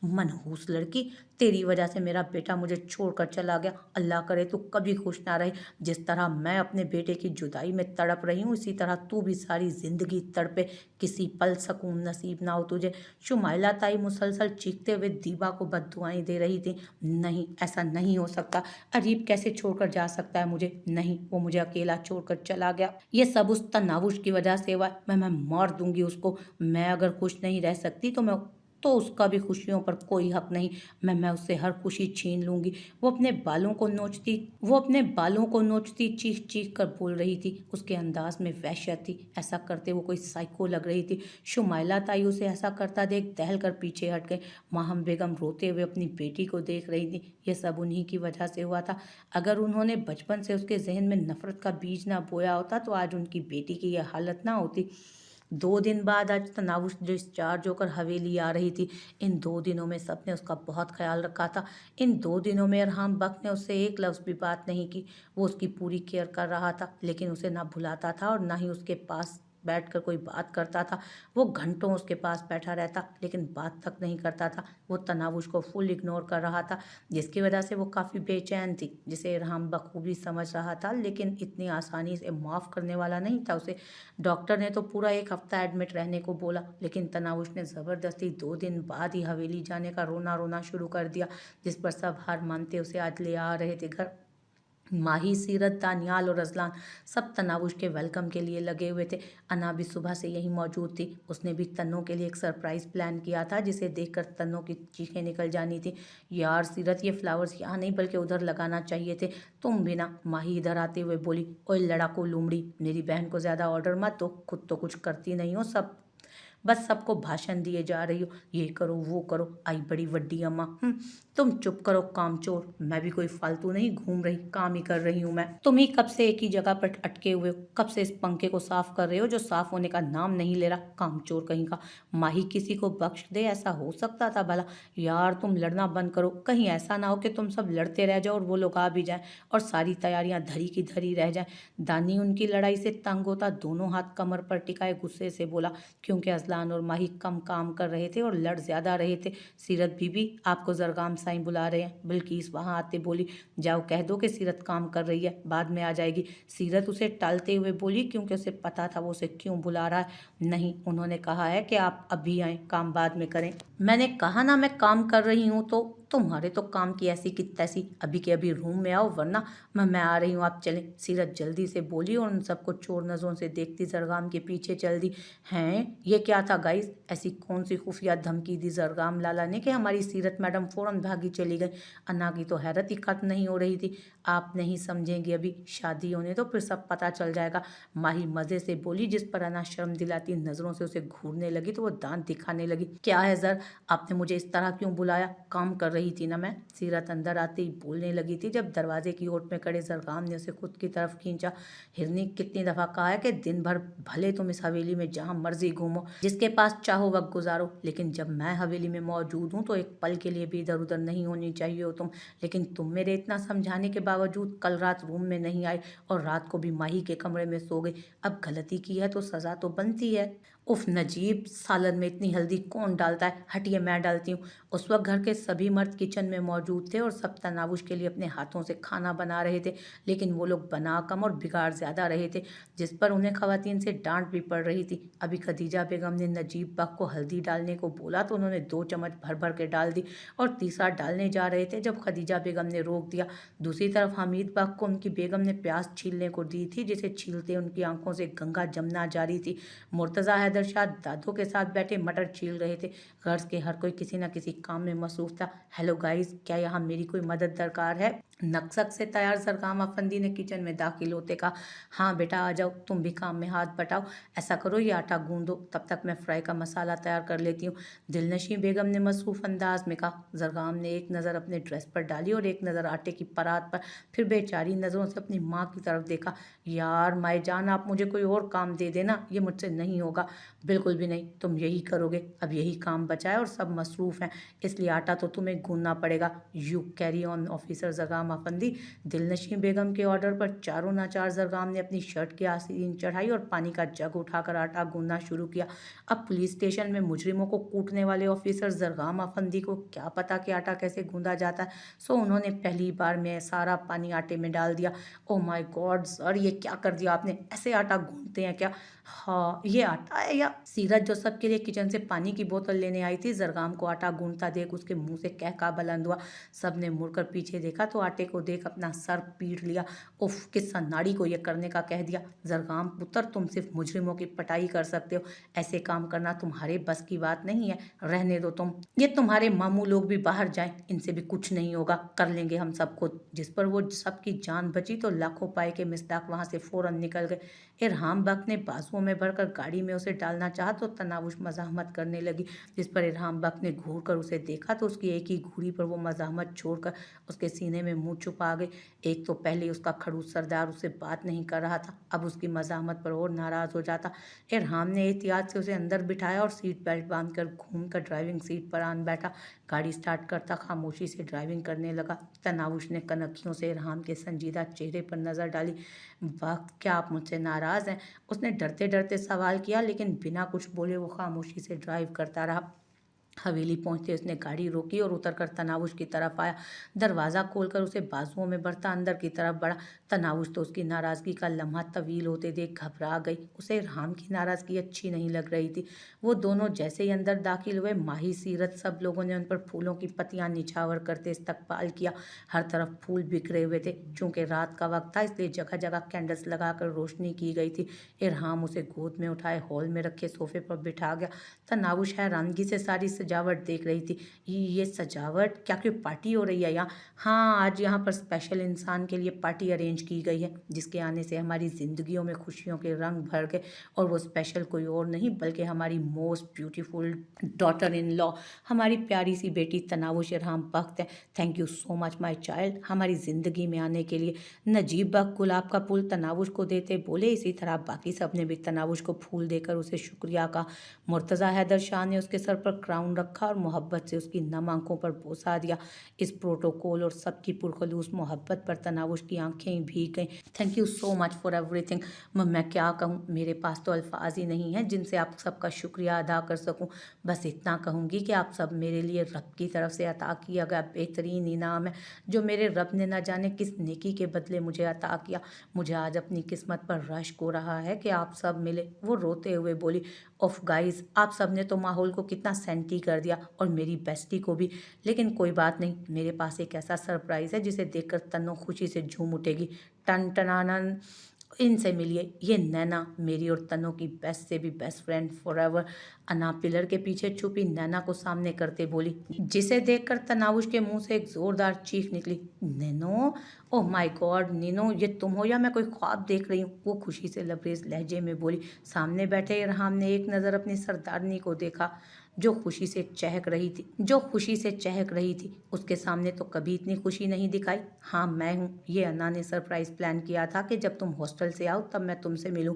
मनहूस लड़की, तेरी वजह से मेरा बेटा मुझे छोड़कर चला गया। अल्लाह करे तू कभी खुश ना रहे। जिस तरह मैं अपने बेटे की जुदाई में तड़प रही हूँ, इसी तरह तू भी सारी जिंदगी तड़पे, किसी पल सुकून नसीब ना हो तुझे। शुमाइला ताई मुसलसल चीखते हुए दीबा को बद्दुआएं दे रही थी। नहीं, ऐसा नहीं हो सकता। अरीब कैसे छोड़कर जा सकता है मुझे? नहीं, वो मुझे अकेला छोड़कर चला गया। ये सब उस तनावुश की वजह से हुआ है। मैं मार दूंगी उसको। मैं अगर खुश नहीं रह सकती तो उसका भी खुशियों पर कोई हक नहीं। मैं उससे हर खुशी छीन लूंगी। वो अपने बालों को नोचती चीख चीख कर बोल रही थी। उसके अंदाज में वहशत थी। ऐसा करते वो कोई साइको लग रही थी। शुमाइला ताई उसे ऐसा करता देख दहल कर पीछे हट गए। माहम बेगम रोते हुए अपनी बेटी को देख रही थी। यह सब उन्हीं की वजह से हुआ था। अगर उन्होंने बचपन से उसके जहन में नफरत का बीज ना बोया होता तो आज उनकी बेटी की यह हालत ना होती। 2 दिन बाद आज तनावुश डिस्चार्ज होकर हवेली आ रही थी। इन 2 दिनों में सबने उसका बहुत ख्याल रखा था। इन 2 दिनों में अरहाम बख्श ने उससे एक लफ्ज़ भी बात नहीं की। वो उसकी पूरी केयर कर रहा था, लेकिन उसे ना भुलाता था और ना ही उसके पास बैठकर कोई बात करता था। वो घंटों उसके पास बैठा रहता, लेकिन बात तक नहीं करता था। वो तनावुश को फुल इग्नोर कर रहा था, जिसकी वजह से वो काफ़ी बेचैन थी, जिसे इरहाम बखूबी समझ रहा था, लेकिन इतनी आसानी से माफ़ करने वाला नहीं था उसे। डॉक्टर ने तो पूरा 1 हफ्ता एडमिट रहने को बोला, लेकिन तनावुश ने ज़बरदस्ती 2 दिन बाद ही हवेली जाने का रोना रोना शुरू कर दिया, जिस पर सब हार मानते उसे आज ले आ रहे थे घर। माही, सीरत, दानियाल और अजलान सब तनावुश के वेलकम के लिए लगे हुए थे। अना भी सुबह से यहीं मौजूद थी। उसने भी तन्नों के लिए एक सरप्राइज़ प्लान किया था, जिसे देखकर तन्नों की चीखें निकल जानी थी। यार सीरत, ये फ्लावर्स यहाँ नहीं बल्कि उधर लगाना चाहिए थे। तुम भी ना। माही इधर आते हुए बोली। ओए लड़ाकू लूमड़ी, मेरी बहन को ज़्यादा ऑर्डर मत दो, खुद तो कुछ करती नहीं हो, बस सबको भाषण दिए जा रही हो। ये करो वो करो, आई बड़ी वड्डी अम्मा। तुम चुप करो कामचोर। मैं भी कोई फालतू नहीं घूम रही, काम ही कर रही हूँ मैं। तुम ही कब से एक ही जगह पर अटके हुए हो? कब से इस पंखे को साफ कर रहे हो जो साफ होने का नाम नहीं ले रहा? कामचोर कहीं का। माही किसी को बख्श दे, ऐसा हो सकता था भला? यार तुम लड़ना बंद करो, कहीं ऐसा ना हो कि तुम सब लड़ते रह जाओ और वो लोग आ भी जाएं और सारी तैयारियां धरी की धरी रह जाएं। दानी उनकी लड़ाई से तंग होता दोनों हाथ कमर पर टिकाए गुस्से से बोला, क्योंकि अजलान और माही कम काम कर रहे थे और लड़ ज्यादा रहे थे। सीरत बीबी, आपको जरगाम साईं बुला रहे हैं। बिल्किस वहां आते बोली, जाओ कह दो कि सीरत काम कर रही है, बाद में आ जाएगी। सीरत उसे टालते हुए बोली, क्योंकि उसे पता था वो उसे क्यों बुला रहा है। नहीं, उन्होंने कहा है कि आप अभी आए, काम बाद में करें। मैंने कहा ना मैं काम कर रही हूँ, तो तुम्हारे तो काम की ऐसी की तैसी। अभी के अभी रूम में आओ, वरना मैं आ रही हूँ, आप चलें। सीरत जल्दी से बोली और उन सबको चोर नजरों से देखती जरगाम के पीछे चल दी। हैं, ये क्या था गाइस? ऐसी कौन सी खुफिया धमकी दी जरगाम लाला ने कि हमारी सीरत मैडम फौरन भागी चली गई? अन्ना की तो हैरत ही खत्म नहीं हो रही थी। आप नहीं समझेंगे, अभी शादी होने तो फिर सब पता चल जाएगा। माही मजे से बोली, जिस पर अन्ना शर्म दिलाती नजरों से उसे घूरने लगी तो वो दांत दिखाने लगी। क्या है जर, आपने मुझे इस तरह क्यों बुलाया? काम कर रही थी ना मैं। सीरत अंदर आते ही बोलने लगी थी, जब दरवाजे की ओट में खड़े जरगाम ने उसे खुद की तरफ खींचा। हिरनी, कितनी दफा कहा है कि दिन भर भले तुम इस हवेली में जहां मर्जी घूमो, जिसके पास चाहो वक्त गुजारो, लेकिन जब मैं हवेली में मौजूद हूँ तो एक पल के लिए भी इधर उधर नहीं होनी चाहिए हो तुम। लेकिन तुम मेरे इतना समझाने के बावजूद कल रात रूम में नहीं आए और रात को भी माही के कमरे में सो गई। अब गलती की है तो सजा तो बनती है। उफ नजीब, सालन में इतनी हल्दी कौन डालता है? हटिए, मैं डालती हूँ। उस वक्त घर के सभी मर्द किचन में मौजूद थे और सब तनावुश के लिए अपने हाथों से खाना बना रहे थे, लेकिन वो लोग बना कम और बिगाड़ ज्यादा रहे थे, जिस पर उन्हें खवातीन से डांट भी पड़ रही थी। अभी खदीजा बेगम ने नजीब बख को हल्दी डालने को बोला तो उन्होंने 2 चम्मच भर भर के डाल दी और तीसरा डालने जा रहे थे जब खदीजा बेगम ने रोक दिया। दूसरी तरफ हमीद बख को उनकी बेगम ने प्याज छीलने को दी थी, जिसे छीलते उनकी आंखों से गंगा जमना जारी थी। मुर्तज़ा हैदर शाह दादों के साथ बैठे मटर छील रहे थे। गर्ज के हर कोई किसी न किसी काम में मसरूफ था। हेलो गाइस, क्या यहाँ मेरी कोई मदद दरकार है? नक्सक से तैयार जरगाम अफंदी ने किचन में दाखिल होते कहा। हाँ बेटा आ जाओ, तुम भी काम में हाथ बटाओ। ऐसा करो, ये आटा गूंदो, तब तक मैं फ्राई का मसाला तैयार कर लेती हूँ। दिलनशी बेगम ने मसरूफ अंदाज में कहा। जरगाम ने एक नज़र अपने ड्रेस पर डाली और एक नज़र आटे की परात पर, फिर बेचारी नज़रों से अपनी माँ की तरफ देखा। यार माए जान, आप मुझे कोई और काम दे देना, ये मुझसे नहीं होगा। बिल्कुल भी नहीं, तुम यही करोगे। अब यही काम बचा है और सब मसरूफ हैं, इसलिए आटा तो तुम्हें गूंदना पड़ेगा। You carry on officer, Zargam Afandi. Dilnashi Begum के ऑर्डर पर चारों नाचार जरगाम ने अपनी शर्ट की आस्तीन चढ़ाई और पानी का जग उठाकर आटा गूंदना शुरू किया। अब पुलिस स्टेशन में मुजरिमों को कूटने वाले ऑफिसर जरगाम अफंदी को क्या पता कि आटा कैसे गूंदा जाता है, सो उन्होंने पहली बार में सारा पानी आटे में डाल दिया। ओ माय गॉड सर, ये क्या कर दिया आपने, ऐसे आटा गूंदते हैं क्या? हाँ, ये आटा है या? सीरत जो सबके लिए किचन से पानी की बोतल लेने आई थी, जरगाम को आटा गूंदता देख उसके मुंह से कहका बुलंद हुआ। सबने मुड़कर पीछे देखा तो आटे को देख अपना सर पीट लिया। उफ, किस नाड़ी को ये करने का कह दिया। जरगाम पुत्र, तुम सिर्फ मुजरिमों की पटाई कर सकते हो, ऐसे काम करना तुम्हारे बस की बात नहीं है, रहने दो तुम। ये तुम्हारे मामू लोग भी बाहर जाएं, इनसे भी कुछ नहीं होगा, कर लेंगे हम सब खुद। जिस पर वो सबकी जान बची तो लाखों पाए के मिस्ताक वहां से फौरन निकल गए। इरहाम बख्त ने बाजुओं में भरकर गाड़ी में उसे डालना चाहा तो तनावुश मजाहमत करने लगी। जिस पर इरहाम बख्त ने घूर कर उसे देखा तो उसकी एक ही घूरी पर वो मजाहमत छोड़कर उसके सीने में मुंह छुपा गई। एक तो पहले उसका खड़ूस सरदार उससे बात नहीं कर रहा था, अब उसकी मजाहमत पर और नाराज हो जाता। इरहाम ने एहतियात से उसे अंदर बिठाया और सीट बेल्ट बांधकर घूमकर ड्राइविंग सीट पर आन बैठा। गाड़ी स्टार्ट करता खामोशी से ड्राइविंग करने लगा। तनावुश ने कनखियों से इरहाम के संजीदा चेहरे पर नजर डाली। वक्त, क्या आप मुझसे नाराज हैं? उसने डरते डरते सवाल किया, लेकिन बिना कुछ बोले वो खामोशी से ड्राइव करता रहा। हवेली पहुंचते उसने गाड़ी रोकी और उतरकर तनावुश की तरफ आया। दरवाज़ा खोलकर उसे बाजुओं में भरता अंदर की तरफ बढ़ा। तनावुश तो उसकी नाराज़गी का लम्हा तवील होते देख घबरा गई। उसे इरहाम की नाराज़गी अच्छी नहीं लग रही थी। वो दोनों जैसे ही अंदर दाखिल हुए, माही, सीरत, सब लोगों ने उन पर फूलों की पत्तियां निछावर करते इस्तकबाल किया। हर तरफ फूल बिखरे हुए थे। चूंकि रात का वक्त था इसलिए जगह जगह कैंडल्स लगाकर रोशनी की गई थी। इरहाम उसे गोद में उठाए हॉल में रखे सोफे पर बिठा गया। तनावुश हैरानगी से सारी सजावट देख रही थी। ये सजावट, क्या कोई पार्टी हो रही है यहाँ? हाँ, आज यहाँ पर स्पेशल इंसान के लिए पार्टी अरेंज की गई है, जिसके आने से हमारी ज़िंदगियों में खुशियों के रंग भर गए। और वो स्पेशल कोई और नहीं बल्कि हमारी most beautiful daughter in law, हमारी प्यारी सी बेटी तनावुश इरहाम बख्त है। Thank you so much my child, हमारी ज़िंदगी में आने के लिए। नजीब बख्त गुलाब का फूल तनावुश को देते बोले। इसी तरह बाकी सब ने भी तनावुश को फूल देकर उसे शुक्रिया कहा। मुर्तज़ा हैदर शाह ने उसके सर पर क्राउन रखा और मोहब्बत से उसकी नम आंखों पर बोसा दिया। इस प्रोटोकॉल और सबकी पुरखलूस मोहब्बत पर तनावुश की आंखें भीग गईं। Thank you so much for everything. मैं क्या कहूँ, मेरे पास तो अल्फाज ही नहीं है जिनसे आप सबका शुक्रिया अदा कर सकूँ। बस इतना कहूँगी कि आप सब मेरे लिए रब की तरफ से अता किया गया बेहतरीन इनाम है, जो मेरे रब ने न जाने किस नेकी के बदले मुझे अता किया। मुझे आज अपनी किस्मत पर रश्क हो रहा है कि आप सब मिले। वो रोते हुए बोली, ऑफ गाइज, आप सब ने तो माहौल को कितना सेंटी कर दिया, और मेरी बेस्टी को भी। लेकिन कोई बात नहीं, मेरे पास एक ऐसा सरप्राइज है जिसे देखकर तन्नो खुशी से झूम उठेगी। टन टनानन, इनसे मिलिए, ये नैना, मेरी और तन्नो की बेस्ट से भी बेस्ट फ्रेंड फॉरएवर। अना पिलर के पीछे छुपी नैना को सामने करते बोली, जिसे देखकर तनावुश के मुंह से एक जोरदार चीख निकली। Nano, oh my God Nino, ये तुम हो या मैं कोई ख्वाब देख रही हूँ? वो खुशी से लबरेज लहजे में बोली। सामने बैठे इरहाम ने एक नज़र अपनी सरदारनी को देखा, जो खुशी से चहक रही थी। उसके सामने तो कभी इतनी खुशी नहीं दिखाई। हाँ, मैं हूँ। ये अन्ना ने सरप्राइज प्लान किया था कि जब तुम हॉस्टल से आओ तब मैं तुमसे मिलूं,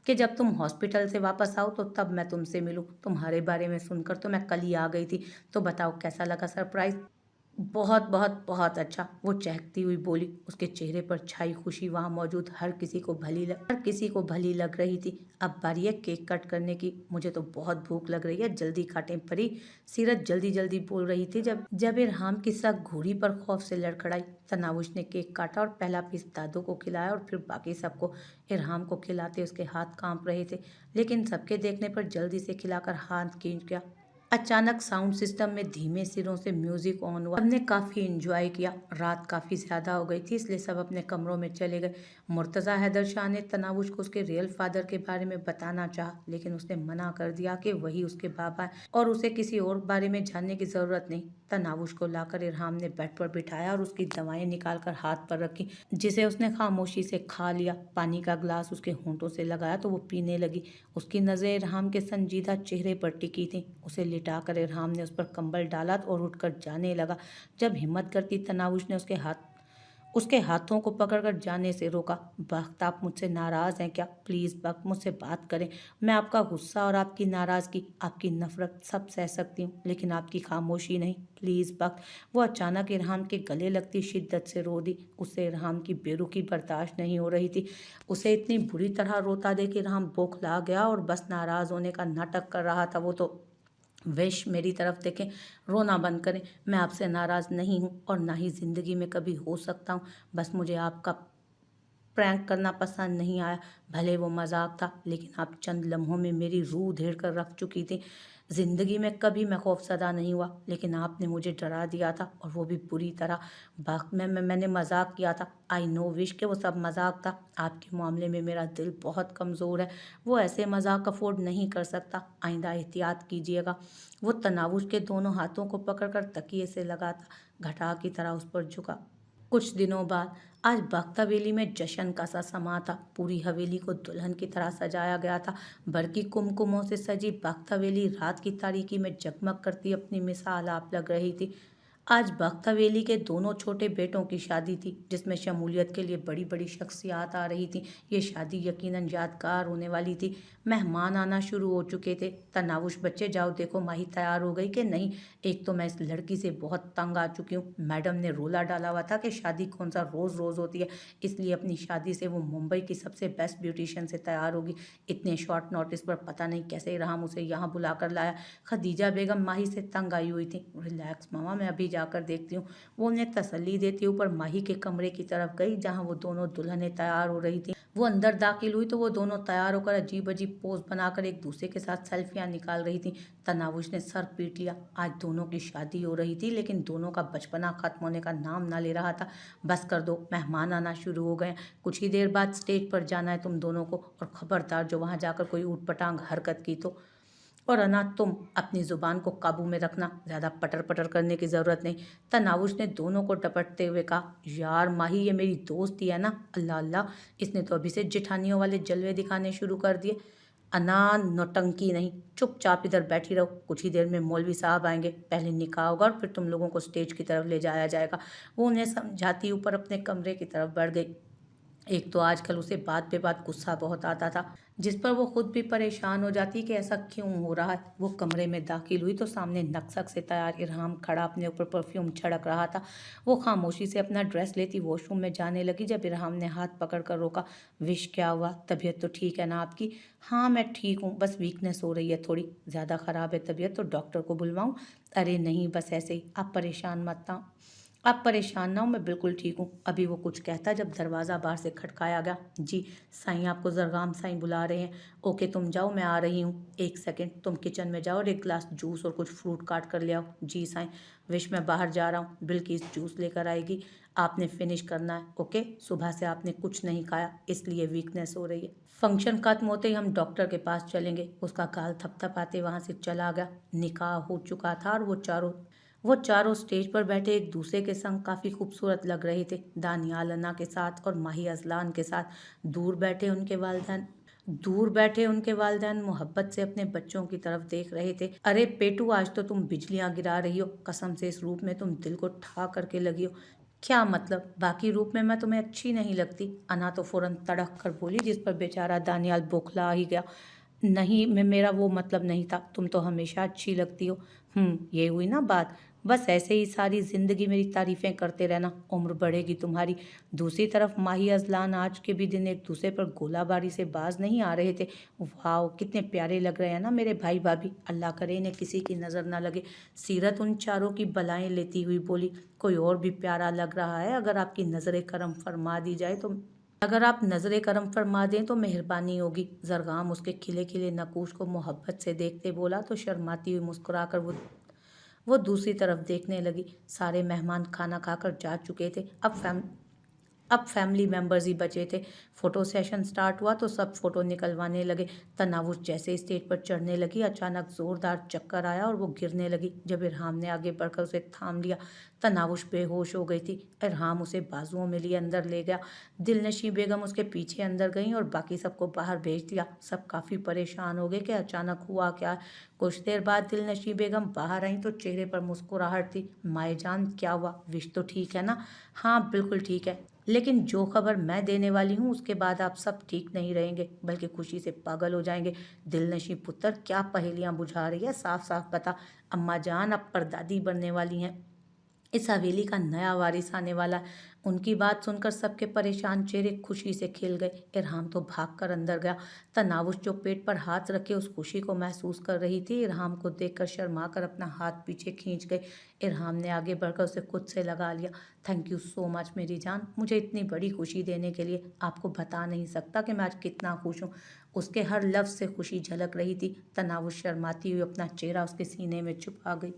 कि जब तुम हॉस्पिटल से वापस आओ तो तब मैं तुमसे मिलूं। तुम्हारे बारे में सुनकर तो मैं कल ही आ गई थी। तो बताओ कैसा लगा सरप्राइज? बहुत बहुत बहुत अच्छा, वो चहकती हुई बोली। उसके चेहरे पर छाई खुशी वहां मौजूद हर किसी को भली लग रही थी। अब बारी है केक कट करने की, मुझे तो बहुत भूख लग रही है, जल्दी काटें परी। सीरत जल्दी जल्दी बोल रही थी जब इरहाम की सक घूरी पर खौफ से लड़खड़ाई। तनावुश ने केक काटा और पहला पीस दादू को खिलाया और फिर बाकी सबको। इरहाम को खिलाते उसके हाथ कांप रहे थे, लेकिन सबके देखने पर जल्दी से खिलाकर हाथ खींच गया। अचानक साउंड सिस्टम में धीमे सिरों से म्यूजिक ऑन हुआ। सबने काफ़ी एंजॉय किया। रात काफ़ी ज़्यादा हो गई थी, इसलिए सब अपने कमरों में चले गए। मुर्तज़ा हैदर शाह ने तनावुश को उसके रियल फादर के बारे में बताना चाहा, लेकिन उसने मना कर दिया कि वही उसके बाबा हैं और उसे किसी और बारे में जानने की ज़रूरत नहीं। तनावुश को लाकर इरहाम ने बेड पर बिठाया और उसकी दवाएं निकालकर हाथ पर रखी, जिसे उसने खामोशी से खा लिया। पानी का ग्लास उसके होंठों से लगाया तो वो पीने लगी। उसकी नज़रें इरहाम के संजीदा चेहरे पर टिकी थी। उसे लिटाकर इरहाम ने उस पर कंबल डाला और उठकर जाने लगा। जब हिम्मत करती तनावुश ने उसके हाथों को पकड़कर जाने से रोका। "बख्त, आप मुझसे नाराज़ हैं क्या? प्लीज़ बख्त, मुझसे बात करें। मैं आपका गुस्सा और आपकी नाराज़गी, आपकी नफ़रत सब सह सकती हूँ, लेकिन आपकी खामोशी नहीं। प्लीज़ बख्त।" वो अचानक इरहाम के गले लगती शिद्दत से रो दी। उसे इरहाम की बेरुखी बर्दाश्त नहीं हो रही थी। उसे इतनी बुरी तरह रोता देख इरहाम बौखला गया और बस नाराज़ होने का नाटक कर रहा था। वो तो विश मेरी तरफ देखें, रोना बंद करें। मैं आपसे नाराज़ नहीं हूँ और ना ही ज़िंदगी में कभी हो सकता हूँ। बस मुझे आपका प्रैंक करना पसंद नहीं आया। भले वो मजाक था, लेकिन आप चंद लम्हों में मेरी रूह उधेड़ कर रख चुकी थी। ज़िंदगी में कभी मैं खौफज़दा नहीं हुआ, लेकिन आपने मुझे डरा दिया था, और वो भी बुरी तरह। मैंने मजाक किया था। आई नो विश के वो सब मजाक था। आपके मामले में मेरा दिल बहुत कमज़ोर है। वो ऐसे मजाक अफोर्ड नहीं कर सकता। आइंदा एहतियात कीजिएगा। वो तनावुश के दोनों हाथों को पकड़कर तकिए से लगाता घटा की तरह उस पर झुका। कुछ दिनों बाद आज बख्त हवेली में जश्न का सा समा था। पूरी हवेली को दुल्हन की तरह सजाया गया था। बरकी कुमकुमों से सजी बख्त हवेली रात की तारीकी में जगमग करती अपनी मिसाल आप लग रही थी। आज बख्त हवेली के दोनों छोटे बेटों की शादी थी, जिसमें शमूलियत के लिए बड़ी बड़ी शख्सियात आ रही थी। ये शादी यकीनन यादगार होने वाली थी। मेहमान आना शुरू हो चुके थे। तनावुश बच्चे, जाओ देखो माही तैयार हो गई कि नहीं। एक तो मैं इस लड़की से बहुत तंग आ चुकी हूँ। मैडम ने रोला डाला हुआ था कि शादी कौन सा रोज़ रोज़ होती है, इसलिए अपनी शादी से वो मुंबई की सबसे बेस्ट ब्यूटिशियन से तैयार होगी। इतने शॉर्ट नोटिस पर पता नहीं कैसे राम उसे यहाँ बुला कर लाया। खदीजा बेगम माही से तंग आई हुई थी। रिलैक्स मामा, मैं अभी जाकर देखती हूँ। वो उन्हें तसल्ली देती ऊपर माही के कमरे की तरफ गई, जहाँ वो दोनों दुल्हनें तैयार हो रही थी। वो अंदर दाखिल हुई तो वो दोनों तैयार होकर अजीब अजीब पोज बनाकर एक दूसरे के साथ सेल्फियां निकाल रही थी। तनावुश ने सर पीट लिया। आज दोनों की शादी हो रही थी, लेकिन दोनों का बचपना खत्म होने का नाम ना ले रहा था। बस कर दो, मेहमान आना शुरू हो गए। कुछ ही देर बाद स्टेज पर जाना है तुम दोनों को, और खबरदार जो वहां जाकर कोई ऊटपटांग हरकत की तो। और अनाथ, तुम अपनी जुबान को काबू में रखना, ज़्यादा पटर पटर करने की ज़रूरत नहीं। तनावुश ने दोनों को टपटते हुए कहा। यार माही, ये मेरी दोस्ती है ना। अल्लाह अल्लाह, इसने तो अभी से जिठानियों वाले जलवे दिखाने शुरू कर दिए। अना, नौटंकी नहीं, चुपचाप इधर बैठी रहो। कुछ ही देर में मौलवी साहब आएंगे। पहले निकाह होगा और फिर तुम लोगों को स्टेज की तरफ ले जाया जाएगा। वो उन्हें समझाती ऊपर अपने कमरे की तरफ बढ़ गई। एक तो आजकल उसे बात पे बात गुस्सा बहुत आता था, जिस पर वो खुद भी परेशान हो जाती कि ऐसा क्यों हो रहा है। वो कमरे में दाखिल हुई तो सामने नक्शक से तैयार इरहाम खड़ा अपने ऊपर परफ्यूम छिड़क रहा था। वो खामोशी से अपना ड्रेस लेती वॉशरूम में जाने लगी, जब इरहाम ने हाथ पकड़ कर रोका। विश, क्या हुआ? तबीयत तो ठीक है ना आपकी? हाँ मैं ठीक हूँ, बस वीकनेस हो रही है थोड़ी। ज़्यादा ख़राब है तबीयत तो डॉक्टर को बुलवाऊँ? अरे नहीं, बस ऐसे ही, आप परेशान ना हो, मैं बिल्कुल ठीक हूँ। अभी वो कुछ कहता जब दरवाज़ा बाहर से खटकाया गया। जी, साईं आपको जरगाम साईं बुला रहे हैं। ओके तुम जाओ, मैं आ रही हूँ। एक सेकंड, तुम किचन में जाओ और एक गिलास जूस और कुछ फ्रूट काट कर ले आओ। जी साईं। विश, मैं बाहर जा रहा हूँ, बिल्किस जूस लेकर आएगी। आपने फिनिश करना है, ओके। सुबह से आपने कुछ नहीं खाया, इसलिए वीकनेस हो रही है। फंक्शन खत्म होते ही हम डॉक्टर के पास चलेंगे। उसका गाल थपथपाते वहाँ से चला गया। निकाह हो चुका था और वो चारों स्टेज पर बैठे एक दूसरे के संग काफ़ी खूबसूरत लग रहे थे। दानियाल अन्ना के साथ और माही अजलान के साथ। दूर बैठे उनके वालिदैन मोहब्बत से अपने बच्चों की तरफ देख रहे थे। अरे पेटू, आज तो तुम बिजलियां गिरा रही हो। कसम से इस रूप में तुम दिल को ठा करके लगी हो। क्या मतलब? बाकी रूप में मैं तुम्हें अच्छी नहीं लगती? अना तो फौरन तड़क कर बोली, जिस पर बेचारा दानियाल बौखला ही गया। नहीं, मैं मेरा वो मतलब नहीं था। तुम तो हमेशा अच्छी लगती हो। ये हुई ना बात। बस ऐसे ही सारी ज़िंदगी मेरी तारीफ़ें करते रहना, उम्र बढ़ेगी तुम्हारी। दूसरी तरफ माही अजलान आज के भी दिन एक दूसरे पर गोलाबारी से बाज नहीं आ रहे थे। वाह, कितने प्यारे लग रहे हैं ना मेरे भाई भाभी। अल्लाह करे इन्हें किसी की नज़र ना लगे। सीरत उन चारों की बलाएं लेती हुई बोली। कोई और भी प्यारा लग रहा है, अगर आपकी नज़र करम फरमा दी जाए तो। अगर आप नजर करम फरमा दें तो मेहरबानी होगी। जरगाम उसके खिले खिले नकूश को मोहब्बत से देखते बोला तो शर्माती हुई मुस्कुराकर वो दूसरी तरफ देखने लगी। सारे मेहमान खाना खाकर जा चुके थे। अब फैमिली मेंबर्स ही बचे थे। फ़ोटो सेशन स्टार्ट हुआ तो सब फ़ोटो निकलवाने लगे। तनावुश जैसे स्टेज पर चढ़ने लगी, अचानक ज़ोरदार चक्कर आया और वो गिरने लगी। जब इरहाम ने आगे बढ़कर उसे थाम लिया, तनावुश बेहोश हो गई थी। इरहाम उसे बाजुओं में लिए अंदर ले गया। दिलनशी बेगम उसके पीछे अंदर गईं और बाकी सबको बाहर भेज दिया। सब काफ़ी परेशान हो गए कि अचानक हुआ क्या। कुछ देर बाद दिलनशी बेगम बाहर आईं तो चेहरे पर मुस्कुराहट थी। माए जान, क्या हुआ? विश तो ठीक है ना? हाँ, बिल्कुल ठीक है। लेकिन जो खबर मैं देने वाली हूँ उसके बाद आप सब ठीक नहीं रहेंगे, बल्कि खुशी से पागल हो जाएंगे। दिलनशी पुत्र, क्या पहेलियां बुझा रही है? साफ साफ बता। अम्मा जान अब परदादी बनने वाली हैं। इस हवेली का नया वारिस आने वाला है। उनकी बात सुनकर सबके परेशान चेहरे खुशी से खिल गए। इरहाम तो भागकर अंदर गया। तनावुश जो पेट पर हाथ रखे उस खुशी को महसूस कर रही थी, इरहाम को देखकर शर्मा कर अपना हाथ पीछे खींच गई। इरहाम ने आगे बढ़कर उसे खुद से लगा लिया। थैंक यू सो मच मेरी जान, मुझे इतनी बड़ी खुशी देने के लिए। आपको बता नहीं सकता कि मैं आज कितना खुश हूँ। उसके हर लफ्ज़ से खुशी झलक रही थी। तनावुश शर्माती हुई अपना चेहरा उसके सीने में छुपा गई।